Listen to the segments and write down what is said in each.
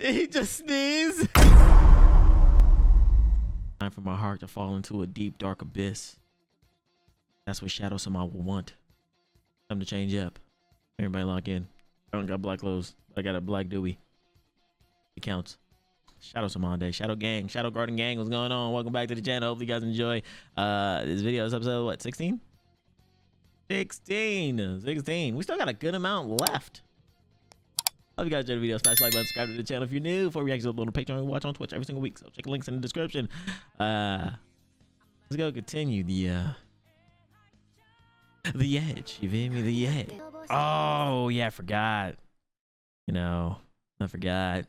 Did he just sneeze? Time for my heart to fall into a deep, dark abyss. That's what Shadow Sama will want. Time to change up. Everybody lock in. I don't got black clothes. I got a black Dewey. It counts. Shadow Sama day. Shadow Gang. Shadow Garden Gang. What's going on? Welcome back to the channel. Hopefully you guys enjoy this video. This episode, what, 16? 16. We still got a good amount left. Hope you guys enjoyed the video. Smash the like button, subscribe to the channel if you're new. For reactions, upload on Patreon, we watch on Twitch every single week. So check the links in the description. Let's go continue the edge. You feel me? The edge. Oh yeah, I forgot. You know, I forgot.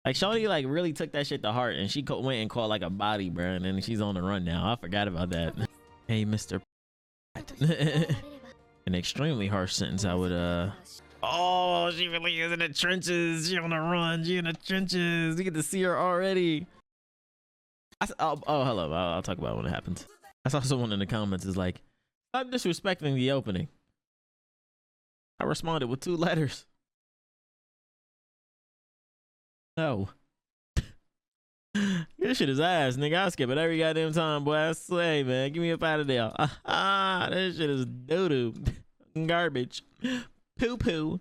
Like Shawty like really took that shit to heart, and she went and called like a body, bro, and then she's on the run now. I forgot about that. Hey, Mr. An extremely harsh sentence. I would Oh, she really is in the trenches. She on the run. She in the trenches. You get to see her already. Oh, hello. I'll talk about it when it happens. I saw someone in the comments is like, "Stop disrespecting the opening." I responded with 2 letters. No. This shit is ass, nigga. I'll skip it every goddamn time, boy. I say, man, give me up out of there. This shit is doo-doo. Garbage. Poo-poo.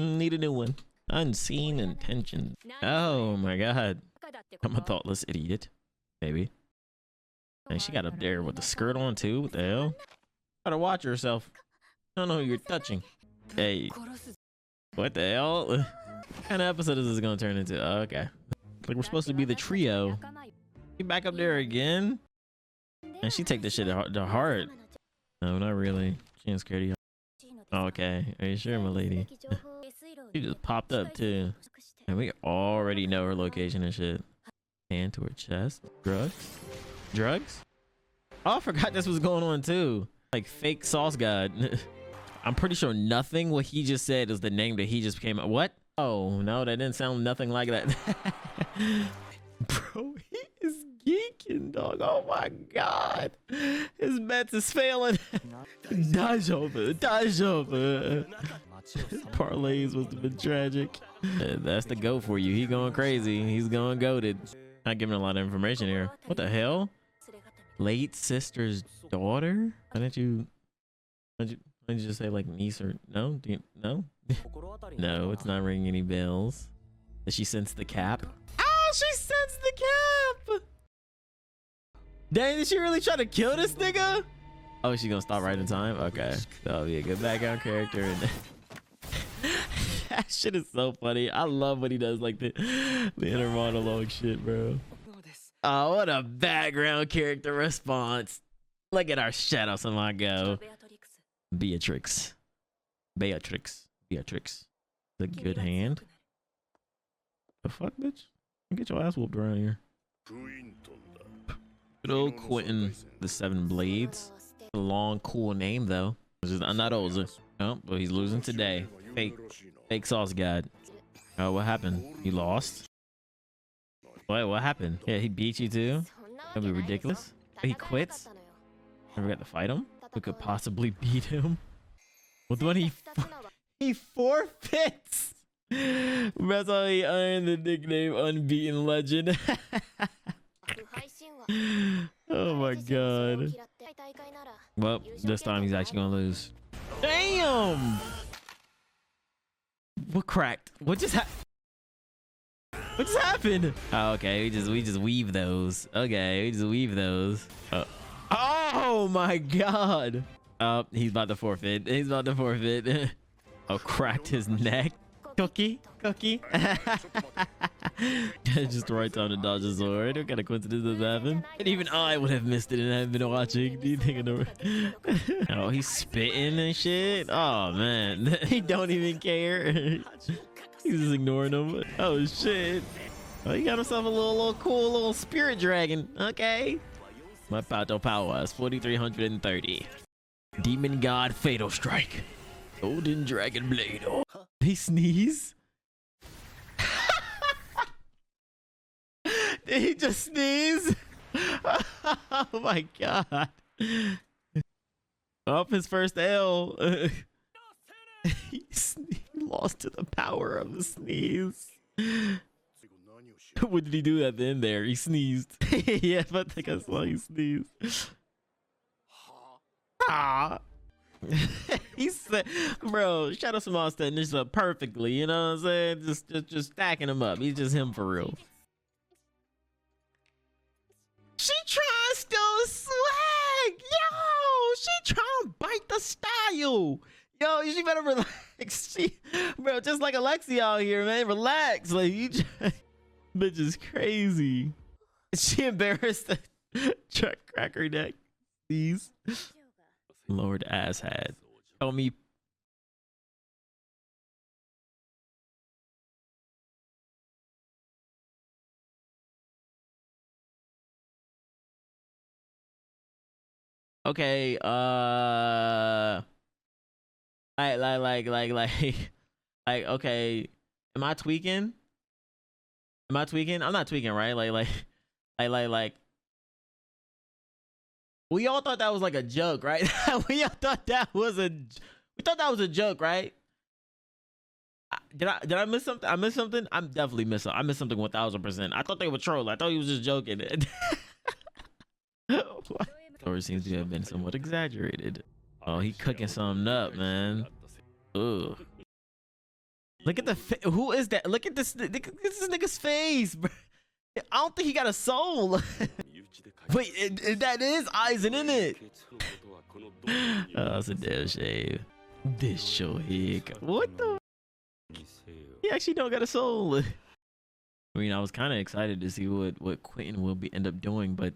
Need a new one. Unseen intention. Oh my god. I'm a thoughtless idiot. Baby. And she got up there with the skirt on too. What the hell? Gotta watch herself. I don't know who you're touching. Hey. What the hell? What kind of episode is this gonna turn into? Oh, okay. Like we're supposed to be the trio. You back up there again? And she take this shit to heart. No, not really. She ain't scared of you. Oh, okay. Are you sure, my lady? She just popped up too. And we already know her location and shit. Hand to her chest. Drugs? Drugs? Oh, I forgot this was going on too. Like fake sauce god. I'm pretty sure nothing what he just said is the name that he just came up. What? Oh, no, that didn't sound nothing like that. Bro, he is geeking, dog. Oh my god. His bets is failing. Daijoubu. Parlays must have been tragic. That's the go for you. He going crazy. He's going goated. Not giving a lot of information here. What the hell? Late sister's daughter? Why didn't you just say like niece or no? No? No, it's not ringing any bells. Does she sense the cap? Oh, she sensed the cap! Dang, did she really try to kill this nigga? Oh, she's gonna stop right in time? Okay. That'll be a good background character. And that shit is so funny. I love when he does like the inner monologue shit, bro. Oh, what a background character response. Look at our Shadow Sama go. Beatrix. The good hand. The fuck, bitch? Get your ass whooped around here. Good old Quentin the 7 Blades. A long, cool name though. I'm not old. Oh, but he's losing today. Fake sauce god. Oh, what happened? You lost? Wait, what happened? Yeah, he beat you too? That'd be ridiculous. He quits? Never got to fight him? Who could possibly beat him? Well, the one he forfeits. That's how he earned the nickname Unbeaten Legend. Oh my god. Well, this time he's actually gonna lose. Damn! What cracked? What just happened? Oh, okay, we just weave those. Okay, we just weave those. Oh my god. Oh, he's about to forfeit. Oh, cracked his neck. Cookie. Just the right time to dodge a sword. What kind of coincidence does that happen? And even I would have missed it and I haven't been watching. Do you think I know? Oh, he's spitting and shit. Oh man, he don't even care. He's just ignoring him. Oh shit. Oh, he got himself a cool little spirit dragon. Okay. My Pato power is 4,330. Demon God Fatal Strike. Golden Dragon Blade. Oh. He sneeze? Did he just sneeze? Oh my god. Up his first L. He lost to the power of the sneeze. What did he do at the end there? He sneezed. Yeah, but I think I saw he sneezed. Ah. He said, bro, Shadow Small setting this up perfectly, you know what I'm saying? Just stacking him up. He's just him for real. She trying to steal swag. Yo, she trying to bite the style. Yo, she better relax. Bro, just like Alexi out here, man. Relax. Like, you just, bitch is crazy. She embarrassed the truck cracker neck. Please. Lord asshat. Tell me. Okay, like, okay, am I tweaking? Am I tweaking? I'm not tweaking, right? Like, we all thought that was like a joke, right? we thought that was a joke, right? Did I miss something? I missed something? I'm definitely missing. I missed something 1000%. I thought they were trolling. I thought he was just joking. Story seems to have been somewhat exaggerated. Oh, he cooking something up, man. Ugh. Look at the who is that? Look at this nigga's face, bro. I don't think he got a soul. Wait, that is Eisen, isn't it? Oh, it's a damn shame. This show here. What the? He actually don't got a soul. I mean, I was kind of excited to see what Quentin will end up doing, but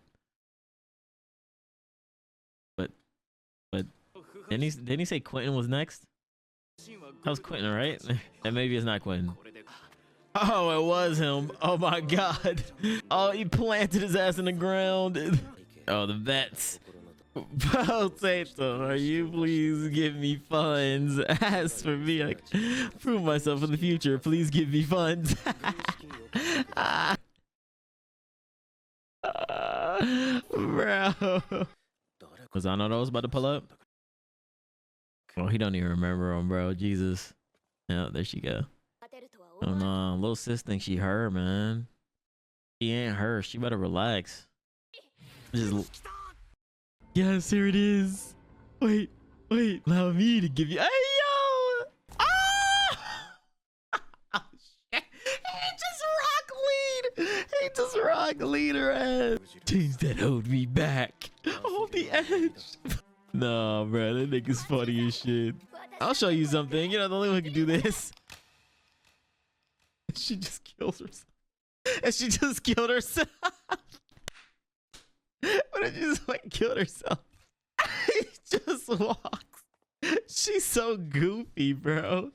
didn't he say Quentin was next? That was Quentin, right? And maybe it's not Quentin. Oh, it was him. Oh my god. Oh, he planted his ass in the ground. Oh, the vets. Potato, are you please give me funds? As for me, I prove myself in the future. Please give me funds. Bro. Was I know that was about to pull up? Oh, he don't even remember him, bro. Jesus. Yeah, there she go. Oh no, little sis thinks she her, man. She ain't her. She better relax. Just yes, here it is. Wait, allow me to give you. Hey yo! Ah! He just rock lead her ass. Things that hold me back. Hold the edge. Nah, bro, that nigga's funny as shit. I'll show you something. You know, the only one who can do this. She just kills herself. And she just killed herself. What did she just like killed herself? He just walks. She's so goofy, bro.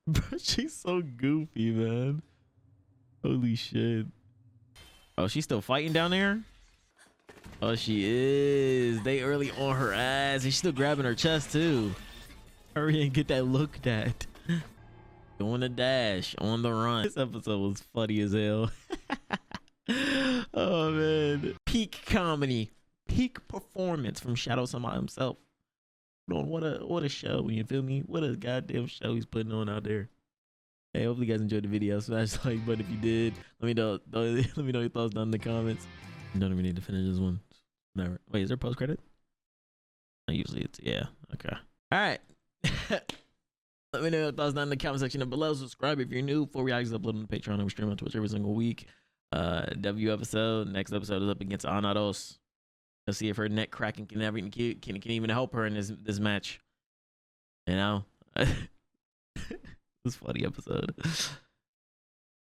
Bro, she's so goofy, man. Holy shit. Oh, she's still fighting down there? Oh, she is. They early on her ass. And she's still grabbing her chest, too. Hurry and get that looked at. Doing the dash, on the run. This episode was funny as hell. Oh, man. Peak comedy. Peak performance from Shadow Sama himself. What a show, you feel me? What a goddamn show he's putting on out there. Hey, hopefully you guys enjoyed the video. Smash the like button if you did. Let me know your thoughts down in the comments. You don't even need to finish this one. Whatever. Wait, is there post credit? Usually it's yeah. Okay. All right. Let me know your thoughts down in the comment section below. Subscribe if you're new. Full reactions uploaded on the Patreon, and we stream on Twitch every single week. W episode. Next episode is up against Anados. Let's see if her neck cracking can even help her in this match. You know, this funny episode.